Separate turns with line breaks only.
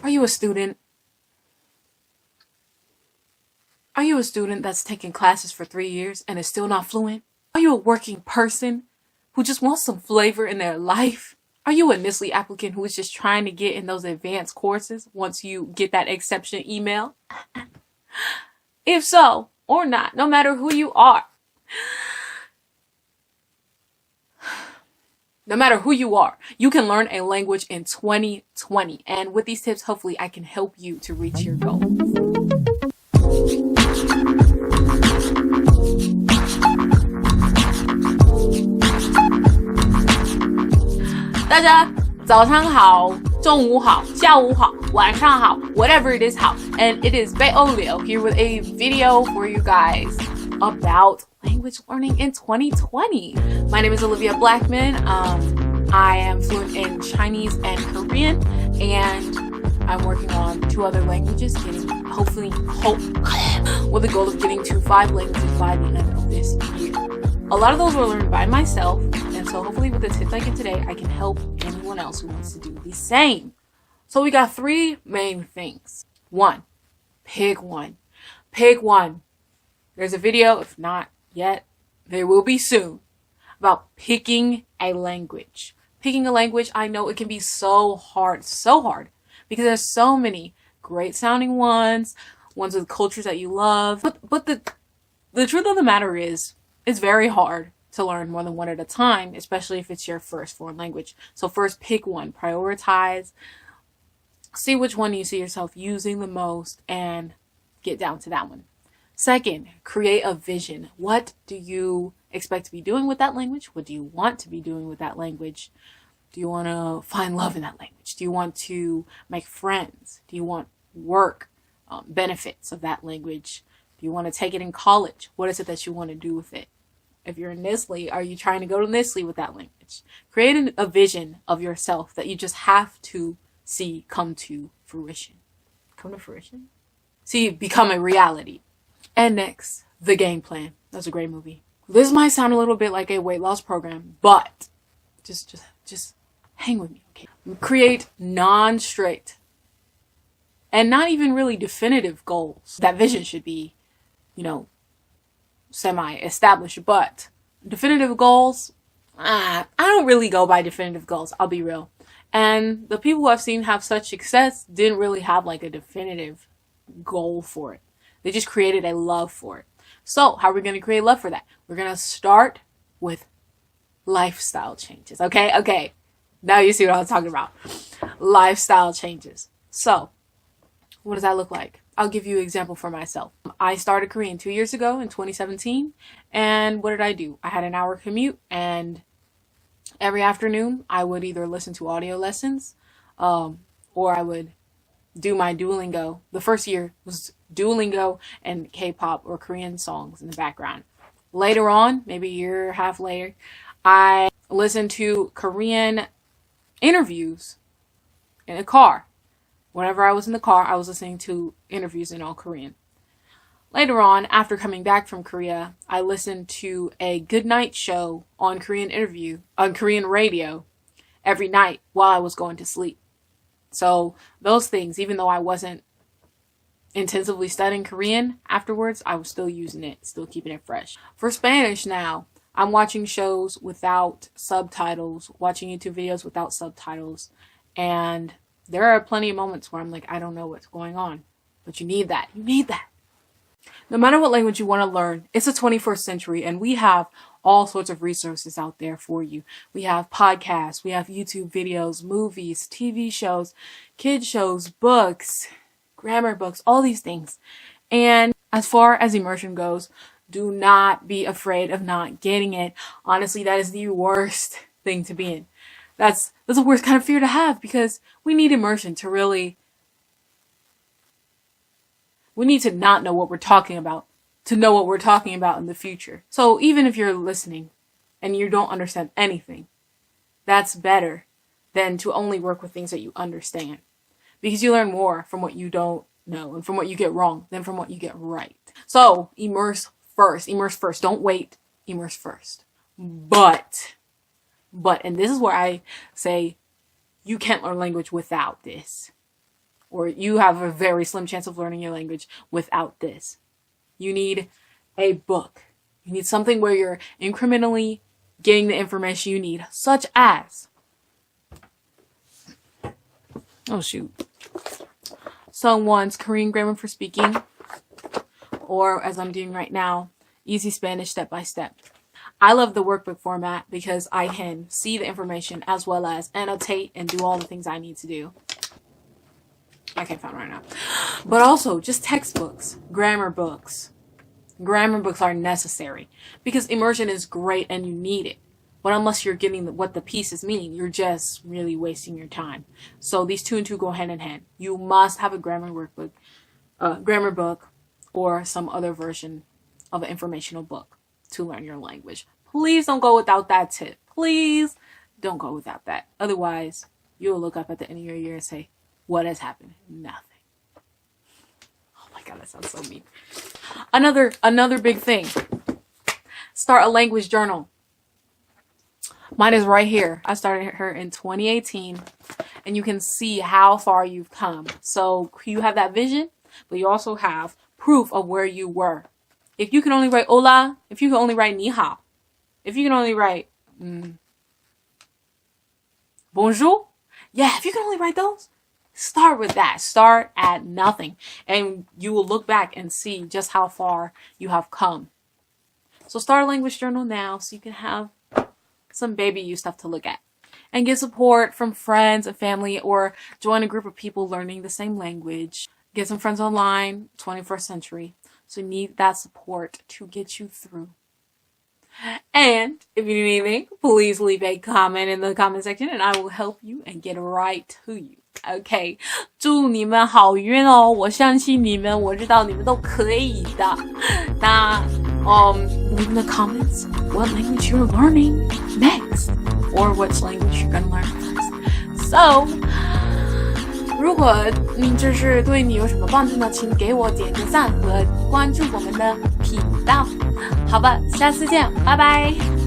Are you a student? Are you a student that's taken classes for 3 years and is still not fluent? Are you a working person who just wants some flavor in their life? Are you a NSLI-y applicant who is just trying to get in those advanced courses once you get that exception email? If so, or not, no matter who you are, no matter who you are, you can learn a language in 2020. And with these tips, hopefully I can help you to reach your goals. 大家早上好，中午好，下午好，晚上好, whatever it is 好. And it is Olivia here with a video for you guys about language learning in 2020. My name is Olivia Blackmon. I am fluent in Chinese and Korean, and I'm working on 2 other languages, with the goal of getting to 5 languages by the end of this year. A lot of those were learned by myself, and so hopefully with the tips I get today, I can help anyone else who wants to do the same. So we got 3 main things. 1, pick one. Pick one. There's a video, if not yet, there will be soon, about picking a language. Picking a language, I know it can be so hard, because there's so many great sounding ones with cultures that you love. But the truth of the matter is, it's very hard to learn more than one at a time, especially if it's your first foreign language. So first, pick one, prioritize, see which one you see yourself using the most, and get down to that one. Second, create a vision. What do you expect to be doing with that language? What do you want to be doing with that language? Do you want to find love in that language? Do you want to make friends? Do you want work benefits of that language? Do you want to take it in college? What is it that you want to do with it? If you're in NSLI-y, are you trying to go to NSLI-y with that language? Create a vision of yourself that you just have to see come to fruition. Come to fruition? See, become a reality. And next, the game plan. That's a great movie. This might sound a little bit like a weight loss program, but just hang with me, okay? Create non-strict and not even really definitive goals. That vision should be, semi-established, but definitive goals, I don't really go by definitive goals, I'll be real. And the people who I've seen have such success didn't really have like a definitive goal for it. They just created a love for it. So how are we going to create love for that? We're going to start with lifestyle changes. Okay. Now you see what I was talking about. Lifestyle changes. So what does that look like? I'll give you an example for myself. I started Korean 2 years ago in 2017. And what did I do? I had an hour commute, and every afternoon I would either listen to audio lessons, or I would do my Duolingo. The first year was Duolingo and K-pop or Korean songs in the background. Later on, maybe a year and a half later, I listened to Korean interviews in a car. Whenever I was in the car, I was listening to interviews in all Korean. Later on, after coming back from Korea, I listened to a good night show on Korean radio every night while I was going to sleep. So those things, even though I wasn't intensively studying Korean afterwards, I was still using it, still keeping it fresh. For Spanish now, I'm watching shows without subtitles, watching YouTube videos without subtitles, and there are plenty of moments where I'm like, I don't know what's going on, but you need that. You need that. No matter what language you want to learn, it's the 21st century, and we have all sorts of resources out there for you. We have podcasts, we have YouTube videos, movies, TV shows, kids shows, books, grammar books, all these things. And as far as immersion goes, do not be afraid of not getting it. Honestly, that is the worst thing to be in. That's the worst kind of fear to have, because we need immersion to really... We need to not know what we're talking about to know what we're talking about in the future. So even if you're listening and you don't understand anything, that's better than to only work with things that you understand. Because you learn more from what you don't know and from what you get wrong than from what you get right. So immerse first. Don't wait. Immerse first. But, and this is where I say you can't learn language without this. or you have a very slim chance of learning your language without this. You need a book. You need something where you're incrementally getting the information you need, such as, oh shoot, someone's Korean grammar for speaking, or as I'm doing right now, easy Spanish step by step. I love the workbook format because I can see the information as well as annotate and do all the things I need to do. I can't find it right now. But also just textbooks, grammar books. Grammar books are necessary because immersion is great and you need it. But unless you're getting what the pieces mean, you're just really wasting your time. So these two and two go hand in hand. You must have a grammar workbook, grammar book, or some other version of an informational book to learn your language. Please don't go without that tip. Please don't go without that. Otherwise, you'll look up at the end of your year and say, what has happened? Nothing. Oh my God, that sounds so mean. Another big thing. Start a language journal. Mine is right here. I started her in 2018, and you can see how far you've come. So you have that vision, but you also have proof of where you were. If you can only write hola, if you can only write ni hao, if you can only write bonjour, yeah, if you can only write those, start with that. Start at nothing, and you will look back and see just how far you have come. So start a language journal now so you can have some baby you stuff to look at. And get support from friends and family, or join a group of people learning the same language. Get some friends online, 21st century. So you need that support to get you through. And if you need anything, please leave a comment in the comment section and I will help you and get right to you. Okay. 祝你们好运哦，我相信你们，我知道你们都可以的。那leave in the comments what language you're learning next, or which language you're gonna learn first. So, 如果你这是对你有什么帮助呢，请给我点个赞和关注我们的频道。好吧，下次见，拜拜。